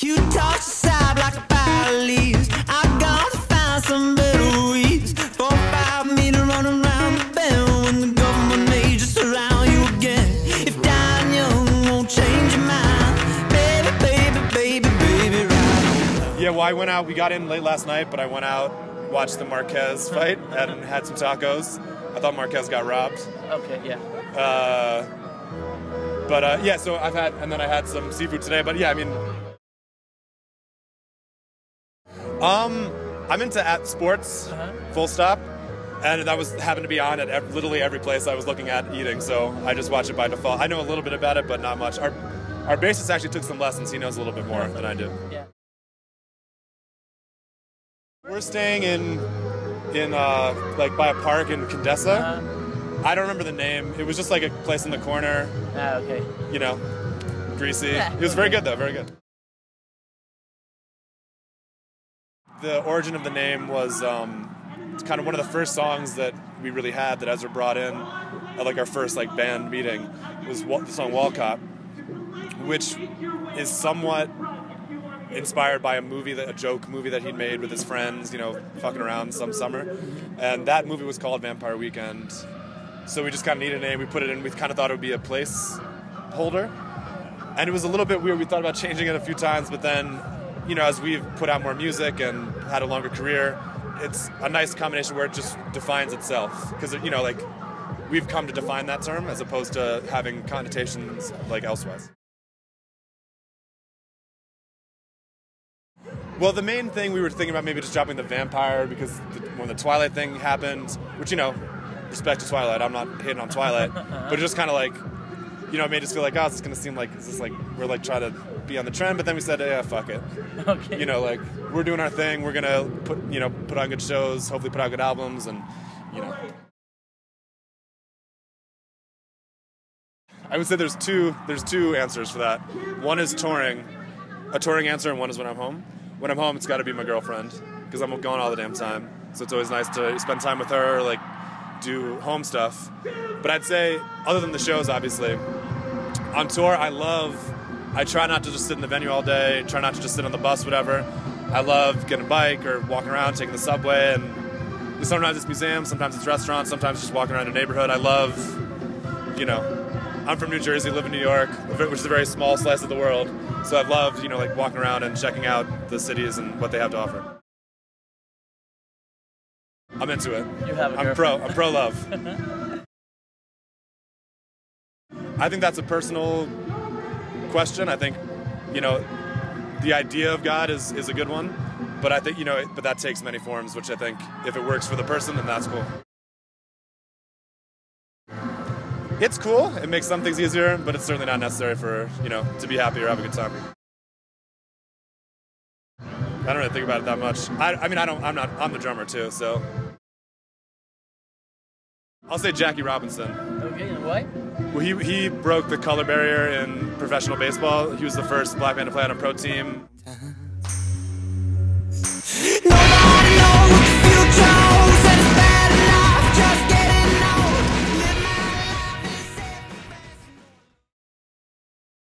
You toss aside like a pile of leaves. I gotta find some better weeds. 4 or 5 me to run around the bend when the government may just surround you again. If dying young won't change your mind, baby, baby, baby, baby, right. Yeah, well, I went out. We got in late last night, but I went out, watched the Marquez fight, and had some tacos. I thought Marquez got robbed. Okay, yeah. Yeah, so I've had, and then I had some seafood today. But yeah, I mean, I'm into sports, full stop, and that happened to be on at literally every place I was looking at eating. So I just watch it by default. I know a little bit about it, but not much. Our bassist actually took some lessons. He knows a little bit more than I do. Yeah. We're staying in like by a park in Condessa. I don't remember the name. It was just like a place in the corner. Okay. You know, greasy. Yeah. It was very good though, very good. The origin of the name was kind of one of the first songs that we really had that Ezra brought in at like our first like band meeting was the song Walcott, which is somewhat inspired by a joke movie that he'd made with his friends, you know, fucking around some summer. And that movie was called Vampire Weekend. So we just kind of needed a name. We put it in. We kind of thought it would be a placeholder. And it was a little bit weird. We thought about changing it a few times, but then, you know, as we've put out more music and had a longer career, it's a nice combination where it just defines itself. Because, you know, like, we've come to define that term as opposed to having connotations like elsewise. Well, the main thing we were thinking about maybe just dropping the vampire because when the Twilight thing happened, which, you know, respect to Twilight, I'm not hating on Twilight, but it just kind of like, you know, it made us feel like, oh, it's going to seem like, is this like, we're like trying to be on the trend, but then we said, yeah, fuck it. Okay. You know, like, we're doing our thing, we're going to put on good shows, hopefully put out good albums, and, you know. I would say there's two answers for that. One is a touring answer, and one is when I'm home. When I'm home, it's got to be my girlfriend, because I'm gone all the damn time. So it's always nice to spend time with her, like, do home stuff. But I'd say, other than the shows, obviously, on tour, I try not to just sit in the venue all day, try not to just sit on the bus, whatever. I love getting a bike or walking around, taking the subway, and sometimes it's museums, sometimes it's restaurants, sometimes just walking around a neighborhood. I love, you know, I'm from New Jersey, live in New York, which is a very small slice of the world. So I've loved, you know, like walking around and checking out the cities and what they have to offer. I'm into it. You have a I'm pro love. I think that's a personal question. I think, you know, the idea of God is a good one, but I think, you know, but that takes many forms, which I think if it works for the person, then that's cool. It's cool. It makes some things easier, but it's certainly not necessary for, you know, to be happy or have a good time. I don't really think about it that much. I'm the drummer too, so. I'll say Jackie Robinson. Okay, and why? Well, he broke the color barrier in professional baseball. He was the first black man to play on a pro team.